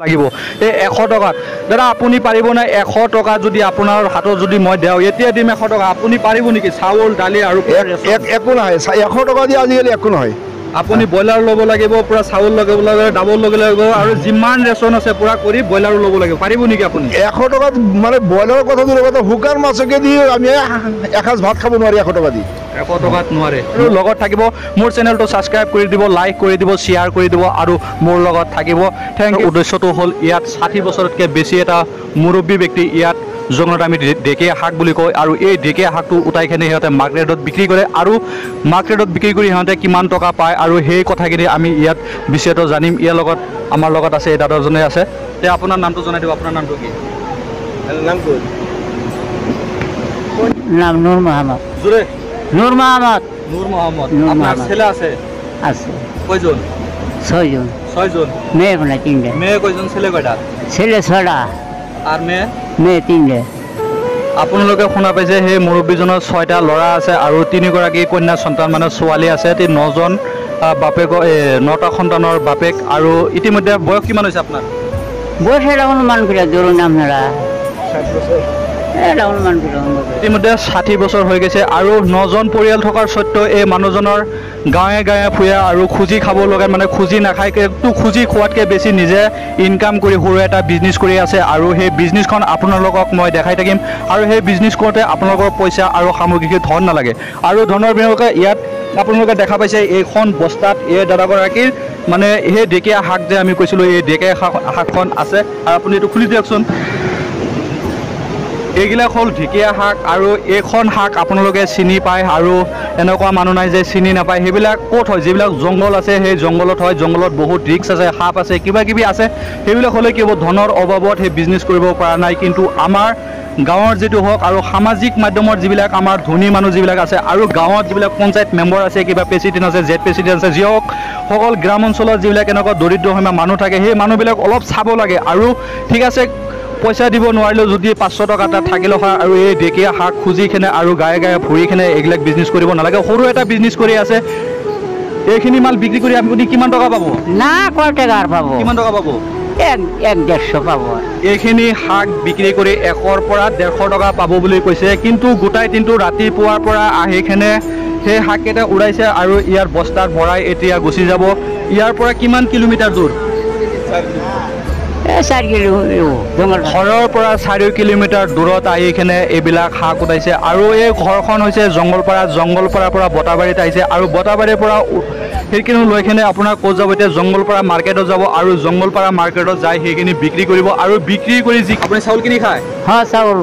লাগিব এই 100 টকা দাদা আপুনি পাৰিব না 100 টকা যদি আপোনাৰ হাতত যদি মই দেও এতিয়া দিম 100 টকা আপুনি পাৰিব নেকি চাউল দালি আৰু একো নহয় 100 টকা দি আজিকালি একো নহয় আপুনি বয়লাৰ ল'ব লাগিব পুৰা চাউল ল'ব লাগিব ডাবল ল'ব লাগিব আৰু যিমান ৰেচন আছে পুৰা কৰি বয়লাৰো ল'ব লাগিব পাৰিব নেকি আপুনি 100 টকা মানে বয়লাৰৰ কথা দূৰৰ কথা শুকান মাছকে দি আমি এসাঁজ ভাত খাব নোৱাৰি 100 টকা দি 100 টকাত নোৱাৰে আৰু লগত থাকিব মোৰ চেনেলটো ছাবস্ক্ৰাইব কৰি দিব লাইক কৰি দিব শ্বেয়াৰ কৰি দিব আৰু মোৰ লগত থাকিব থেংক ইউ উদ্দেশ্যটো হ'ল ইয়াত 60 বছৰতকৈ বেছি এটা মুৰব্বী ব্যক্তি ইয়াত জংগলত আমি ঢেকীয়া শাক বুলি কয় আৰু এই ঢেকীয়া শাকটো উঠাইখিনি সিহঁতে মাৰ্কেটত বিক্ৰী কৰে আৰু মাৰ্কেটত বিক্ৰী কৰি সিহঁতে কিমান টকা পায় আৰু সেই কথাখিনি আমি ইয়াত বিশেষত জানিম ইয়াৰ লগত আমাৰ লগত আছে এই দাদাজনে আছে তে আপোনাৰ নামটো জনাই দিব আপোনাৰ নামটো কি নাম নূর মোহাম্মদ জোরে নূর মোহাম্মদ আপনার ছেলে আছে আছে কয়জন 6 জন 6 জন মেয়ে বলে 3টে মেয়ে কয়জন ছেলে কয়টা ছেলে 6টা আর মেয়ে 3টে আপোনালোকে শুনা পাইছে সেই মুৰব্বীজনৰ 6টা ল'ৰা আছে আৰু 3গৰাকী কন্যা সন্তান মানে ছোৱালী আছে 9জন বাপেক 9টা সন্তানৰ বাপেক আৰু ইতিমধ্যে বয়স কিমান হৈছে আপোনাৰ বয়স এটা অনুমান কৰে জোৰ নাম নাৰা 60 বছৰ এটা অনুমান কৰে ইতিমধ্যে 60 বছৰ হৈ গৈছে আৰু 9জন পৰিয়াল থকাৰ সত্ত্বেও এই মানুহজনৰ গাঁৱে গাঁৱে ফুৰা আৰু খুজি খাব লগা মানে খুজি নাখায় একটু খুজি খোৱাতকৈ বেছি নিজে ইনকাম কৰি সৰু এটা বিজনেছ কৰি আছে আৰু সেই বিজনেছখন আপোনালোকক মই দেখাই থাকিম আৰু সেই বিজনেছ কৰোঁতে আপোনালোকৰ পইচা আৰু সামগ্ৰিক ধন নালাগে আৰু ধনৰ বিনিময়ত ইয়াত আপোনালোকে দেখা পাইছে এইখন বস্তাত এই দাদাগৰাকীৰ মানে সেই ঢেকীয়া শাক যে আমি কৈছিলোঁ এই ঢেকীয়া শাকখন আছে আৰু আপুনি এইটো খুলি দিয়কচোন এইগিলা হ'ল ঢেকীয়া শাক আৰু এইখন শাক আপোনালোকে চিনি পায় আৰু এনেকুৱা মানুহ নাই যে চিনি নাপায় সেইবিলাক ক'ত হয় যিবিলাক জংঘল আছে সেই জংঘলত হয় জংঘলত বহুত ৰিক্স আছে সাপ আছে কিবা কিবি আছে সেইবিলাক হ'লে কি হ'ব ধনৰ অভাৱত সেই বিজনেছ কৰিব পৰা নাই কিন্তু আমাৰ গাঁৱৰ যেটো হওক আৰু সামাজিক মাধ্যমৰ যিবিলাক আমাৰ ধনী মানুহ যিবিলাক আছে আৰু গাঁৱত যিবিলাক পঞ্চায়ত মেম্বাৰ আছে কিবা প্ৰেচিডেণ্ট আছে জেড প্ৰেচিডেণ্ট আছে যি হওক সকল গ্ৰাম অঞ্চলত যিবিলাক এনেকুৱা দৰিদ্ৰ সীমা মানুহ থাকে সেই মানুহবিলাক অলপ চাব লাগে আৰু ঠিক আছে পইচা দিব নোৱাৰিলেও যদি 500 টকা এটা থাকিলে হয় আৰু এই ঢেকীয়া শাক খুজি কিনে আৰু গায়ে গায়ে ফুৰি কিনে এইবিলাক বিজনেছ কৰিব নালাগে সৰু এটা বিজনেছ কৰি আছে এইখিনি মাল বিক্ৰী কৰি আপুনি কিমান টকা পাব না কয় টাকা পাব কিমান টকা পাব 150 পাব এইখিনি শাক বিক্ৰী কৰি 100 পৰা 150 টকা পাব বুলি কৈছে কিন্তু গোটাই দিনটো ৰাতিপুৱাৰ পৰা আহিকেনে সেই শাককেইটা উৰাইছে আৰু ইয়াৰ বস্তাত ভৰাই এতিয়া গুচি যাব ইয়াৰ পৰা কিমান কিলোমিটাৰ দূৰ 4 কিলোমিটাৰ ঘৰৰ পৰা 4 কিলোমিটাৰ দূৰত আহিকেনে এইবিলাক শাক উঠাইছে আৰু এই ঘৰখন হৈছে জংগলপাৰাৰ পৰা বটাবাৰীত আহিছে আৰু বটাবাৰীৰ পৰা সেইখিনি লৈ কিনে আপোনাৰ ক'ত যাব এতিয়া জংগলপাৰা মাৰ্কেটত যাব আৰু জংগলপাৰা মাৰ্কেটত যাই সেইখিনি বিক্ৰী কৰিব আৰু বিক্ৰী কৰি যি আপুনি চাউল কিনি খায় হ্যাঁ চাউল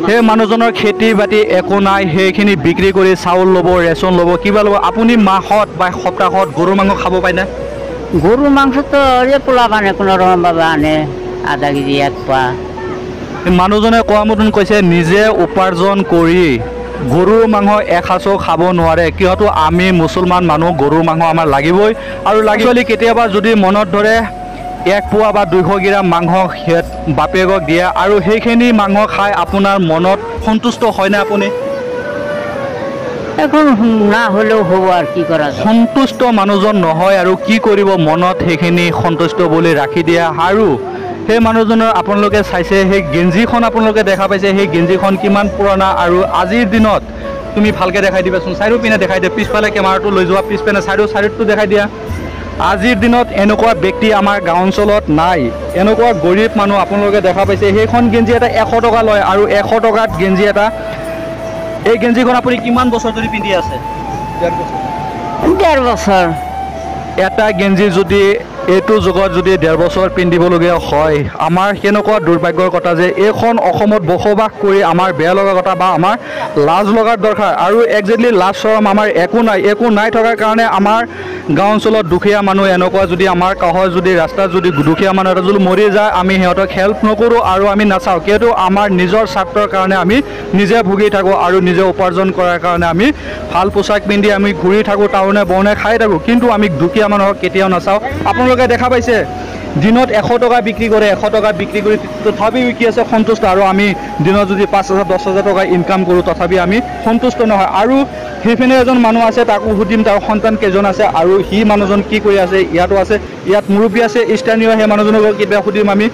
সেই মানুহজনৰ খেতি বাতি একো নাই সেইখিনি বিক্ৰী কৰি চাউল ল'ব ৰেচন ল'ব কিবা ল'ব আপুনি মাহত বা সপ্তাহত গৰু মাংস খাব পায় না গরু মাংস তো পোলা মানে কোনো রকম ভাবে আনে আধা কেজি 1 পা মানুহজনে কোৱা মতন কৈছে নিজে উপাৰ্জন কৰি গৰুৰ মাংস এসাঁচো খাব নোৱাৰে কিয়তো আমি মুছলমান মানুহ গৰুৰ মাংস আমাৰ লাগিবই আৰু লাগিবলি কেতিয়াবা যদি মনত ধৰে 1 পোৱা বা 200 গ্ৰাম মাংস বাপেকক দিয়ে আৰু সেইখিনি মাংস খাই আপোনাৰ মনত সন্তুষ্ট হয় না আপুনি এখন না হলেও হব আৰ কি কৰা সন্তুষ্ট মানুহজন নহয় আৰু কি কৰিব মনত সেইখিনি সন্তুষ্ট বুলি ৰাখি দিয়া আৰু সেই মানুহজনৰ আপোনালোকে চাইছে সেই গেঞ্জিখন আপোনালোকে দেখা পাইছে সেই গেঞ্জিখন কিমান পুৰণা আৰু আজিৰ দিনত তুমি ভালকে দেখাই দিবাচোন চাইৰো পিনে দেখাই দিয়া পিছফালে কেমেৰাটো লৈ যোৱা পিছপিনে চাইডটো দেখাই দিয়া আজিৰ দিনত এনেকুৱা ব্যক্তি আমাৰ গাঁও অঞ্চলত নাই এনেকুৱা গৰীব মানুহ আপোনালোকে দেখা পাইছে সেইখন গেঞ্জি এটা 100 টকা লয় আৰু 100 টকাত গেঞ্জি এটা এই গেঞ্জিখন আপুনি কিমান বছৰ ধৰি পিন্ধি আছে 1.5 বছৰ এটা গেঞ্জি যদি এইটো যুগত যদি 1.5 বছৰ পিন্ধিবলগীয়া হয় আমাৰ কেনেকুৱা দুৰ্ভাগ্যৰ কথা যে এইখন অসমত বসবাস কৰি আমাৰ বেয়া লগা কথা বা আমাৰ লাজ লগাৰ দৰকাৰ আৰু একজেক্টলি লাজ শৰম আমাৰ একো নাই থকাৰ কাৰণে আমাৰ গাঁও অঞ্চলত দুখীয়া মানুহ এনেকুৱা যদি আমাৰ কাষৰ যদি ৰাস্তাত যদি দুখীয়া মানুহ এটা যদি মৰি যায় আমি সিহঁতক হেল্প নকৰোঁ আৰু আমি নাচাওঁ কিন্তু আমাৰ নিজৰ স্বাৰ্থৰ কাৰণে আমি নিজে ভুগি থাকোঁ আৰু নিজে উপাৰ্জন কৰাৰ কাৰণে আমি ভাল পোছাক পিন্ধি আমি ঘূৰি থাকোঁ টাউনে বনে খাই থাকোঁ কিন্তু আমি দুখীয়া মানুহক কেতিয়াও নাচাওঁ আপোনালোকে দেখা পাইছে দিনত 100 টকা বিক্ৰী কৰে 100 টকা বিক্ৰী কৰি তথাপি কি আছে সন্তুষ্ট আৰু আমি দিনত যদি 5,000 10,000 টকা ইনকাম কৰোঁ তথাপি আমি সন্তুষ্ট নহয় আৰু সেইপিনে এজন মানুহ আছে, তাকো সুধিম তাৰ সন্তান কেইজন আছে আৰু সি মানুহজন কি কৰি আছে। ইয়াতো আছে, ইয়াত মুৰব্বী আছে স্থানীয়, সেই মানুহজনক কিবা সুধিম আমি।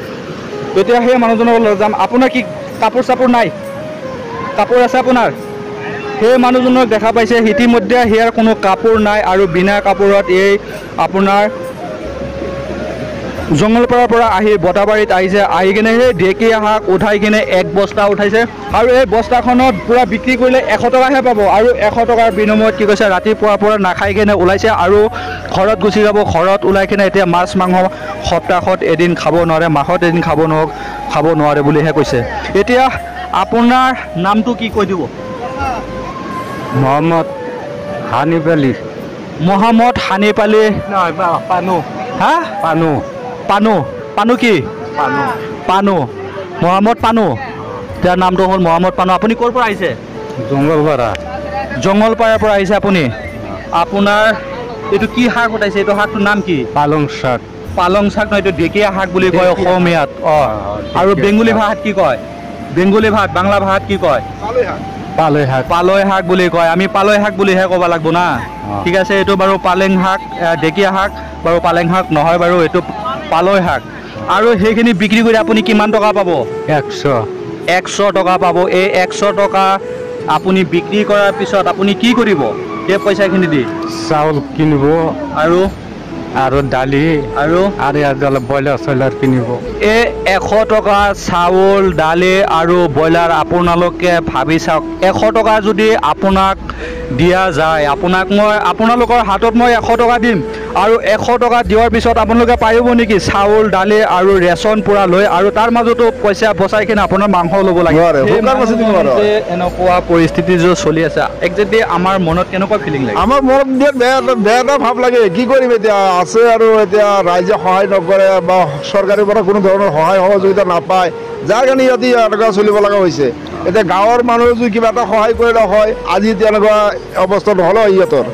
তেতিয়া সেই মানুহজনক লৈ যাম। আপোনাৰ কি কাপোৰ চাপোৰ নাই? কাপোৰ আছে আপোনাৰ? সেই মানুহজনক দেখা পাইছে, ইতিমধ্যে সেয়াৰ কোনো কাপোৰ নাই আৰু বিনা কাপোৰত এই আপোনাৰ জংগলপাৰাৰ পৰা আহি বটাবাৰীত আহিছে। আহি কিনে সেই ঢেকীয়া শাক উঠাই কিনে এক বস্তা উঠাইছে আৰু এই বস্তাখনত পূৰা বিক্ৰী কৰিলে 100 টকাহে পাব। আৰু 100 টকাৰ বিনিময়ত কি কৈছে, ৰাতিপুৱাৰ পৰা নাখাই কিনে ওলাইছে আৰু ঘৰত গুচি যাব। ঘৰত ওলাই কিনে এতিয়া মাছ মাংস সপ্তাহত এদিন খাব নোৱাৰে, মাহত এদিন খাব নোৱাৰে বুলিহে কৈছে। এতিয়া আপোনাৰ নামটো কি কৈ দিব? মোহাম্মদ হানিফ আলী। মহম্মদ হানিফ আলী। পানু। হা? পানু। পানু। পানু কি? পানু। পানু। মহম্মদ পানু। তেওঁৰ নামটো হ'ল মহম্মদ পানু। আপুনি ক'ৰ পৰা আহিছে? জংগলপাৰা। জংগলপাৰাৰ পৰা আহিছে আপুনি। আপোনাৰ এইটো কি শাক উঠাইছে? এইটো শাকটোৰ নাম কি? পালং শাক। পালং শাক নহয়, এইটো ঢেকীয়া শাক বুলি কয় অসমীয়াত। আৰু বেংগলী ভাষাত কি কয়? বেংগলী ভাষাত, বাংলা ভাষাত কি কয়? পালং শাক। পালৈ শাক বুলি কয়। আমি পালৈ শাক বুলিহে ক'ব লাগিব না। ঠিক আছে, এইটো বাৰু পালেং শাক, ঢেকীয়া শাক বাৰু পালেং শাক নহয় বাৰু, এইটো পালৈ শাক। আৰু সেইখিনি বিক্ৰী কৰি আপুনি কিমান টকা পাব? 100 টকা পাব। এই 100 টকা আপুনি বিক্ৰী কৰাৰ পিছত আপুনি কি কৰিব সেই পইচাখিনি দি? চাউল কিনিব আৰু দালি আৰু অলপ ব্ৰইলাৰ চইলাৰ কিনিব। এই 100 টকা চাউল, দালি আৰু ব্ৰইলাৰ আপোনালোকে ভাবি চাওক। 100 টকা যদি আপোনাক দিয়া যায়, আপোনালোকৰ হাতত মই 100 টকা দিম আৰু 100 টকা দিয়াৰ পিছত আপোনালোকে পাৰিব নেকি চাউল, দালি আৰু ৰেচন পূৰা লৈ আৰু তাৰ মাজতো পইচা বচাই কিনে আপোনাৰ মাংস ল'ব লাগে? এনেকুৱা পৰিস্থিতি যে চলি আছে, একজেক্টলি আমাৰ মনত কেনেকুৱা ফিলিং লাগে? আমাৰ মনত বেয়া এটা ভাৱ লাগে। কি কৰিম এতিয়া, আছে আৰু এতিয়া ৰাইজে সহায় নকৰে বা চৰকাৰৰ পৰা কোনো ধৰণৰ সহায় সহযোগিতা নাপায়, যাৰ কাৰণে ইহঁতে এনেকুৱা চলিব লগা হৈছে। এতিয়া গাঁৱৰ মানুহে যদি কিবা এটা সহায় কৰিলে হয়, আজি তেনেকুৱা অৱস্থা নহ'লে সিহঁতৰ।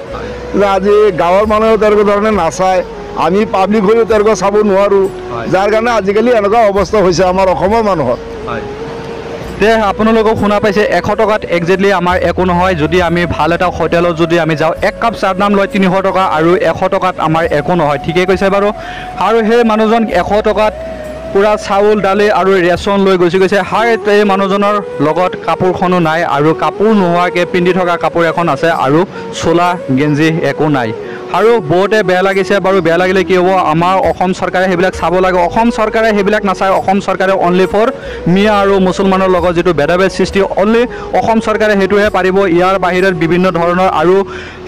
আজি গাঁৱৰ মানুহেও তেনেকুৱা ধৰণে নাচায়, আমি পাব্লিক হৈও তেনেকুৱা চাব নোৱাৰোঁ, যাৰ কাৰণে আজিকালি এনেকুৱা অৱস্থা হৈছে আমাৰ অসমৰ মানুহৰ। তে আপোনালোকক শুনা পাইছে, 100 টকাত একজেক্টলি আমাৰ একো নহয়। যদি আমি ভাল এটা হোটেলত যদি আমি যাওঁ, 1 কাপ চাহৰ দাম লয় 300 টকা আৰু 100 টকাত আমাৰ একো নহয়। ঠিকেই কৈছে বাৰু। আৰু সেই মানুহজন 100 টকাত পূৰা চাউল, দালি আৰু ৰেচন লৈ গৈছে। এই মানুহজনৰ লগত কাপোৰখনো নাই আৰু কাপোৰ নোহোৱাকৈ পিন্ধি থকা কাপোৰ এখন আছে আৰু চোলা গেঞ্জি একো নাই। আৰু বহুতে বেয়া লাগিছে বাৰু। বেয়া লাগিলে কি হ'ব, আমাৰ অসম চৰকাৰে সেইবিলাক চাব লাগে। অসম চৰকাৰে সেইবিলাক নাচায়। অসম চৰকাৰে অনলি ফৰ মিয়া আৰু মুছলমানৰ লগত যিটো ভেদাভেদ সৃষ্টি, অনলি অসম চৰকাৰে সেইটোহে পাৰিব। ইয়াৰ বাহিৰত বিভিন্ন ধৰণৰ আৰু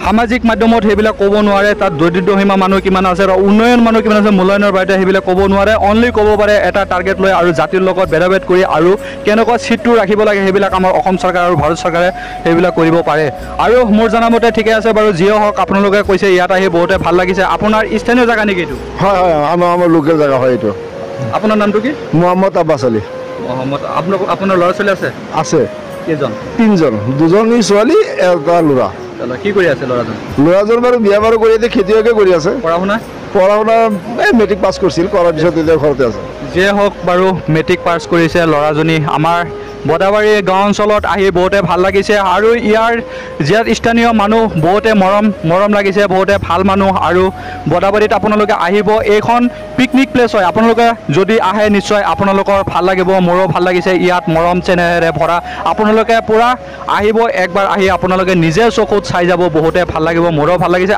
সামাজিক মাধ্যমত সেইবিলাক ক'ব নোৱাৰে। তাত দৰিদ্ৰ সীমা মানুহ কিমান আছে আৰু উন্নয়ন মানুহ কিমান আছে, মূল্যায়নৰ বাহিৰে সেইবিলাক ক'ব নোৱাৰে। অনলি ক'ব পাৰে এটা টাৰ্গেট লৈ আৰু জাতিৰ লগত ভেদাভেদ কৰি আৰু কেনেকুৱা চিটটো ৰাখিব লাগে, সেইবিলাক আমাৰ অসম চৰকাৰ আৰু ভাৰত চৰকাৰে সেইবিলাক কৰিব পাৰে। আৰু মোৰ জনামতে ঠিকে আছে বাৰু। যিয়ে হওক, আপোনালোকে কৈছে ইয়াত আহি বহুতে ভাল লাগিছে। আপোনাৰ স্থানীয় জেগা নেকি এইটো? হয় হয়, আমাৰ লোকেল জেগা হয় এইটো। আপোনাৰ নামটো কি? মোহাম্মদ আব্বাছ আলী। আপোনাৰ ল'ৰা ছোৱালী আছে? আছে কেইজন? 3জন, 2জনী ছোৱালী, এটা ল'ৰা। কি কৰি আছে ল'ৰাজন? ল'ৰাজন বাৰু বিয়া বাৰু কৰি এতিয়া খেতিয়কে কৰি আছে। পঢ়া শুনা মেট্ৰিক পাছ কৰিছিল, কৰাৰ পিছত এতিয়া ঘৰতে আছে। যিয়ে হওক বাৰু, মেট্ৰিক পাছ কৰিছে ল'ৰাজনী। আমাৰ বটাবাৰী গাঁও অঞ্চলত আহি বহুতে ভাল লাগিছে আৰু ইয়াৰ স্থানীয় মানুহ বহুতে মৰম লাগিছে, বহুতে ভাল মানুহ। আৰু বটাবাৰীত আপোনালোকে আহিব, এইখন পিকনিক প্লেচ হয়। আপোনালোকে যদি আহে নিশ্চয় আপোনালোকৰ ভাল লাগিব, মোৰো ভাল লাগিছে। ইয়াত মৰম চেনেহেৰে ভৰা। আপোনালোকে পূৰা আহিব, একবাৰ আহি আপোনালোকে নিজে চকুত চাই যাব, বহুতে ভাল লাগিব, মোৰো ভাল লাগিছে।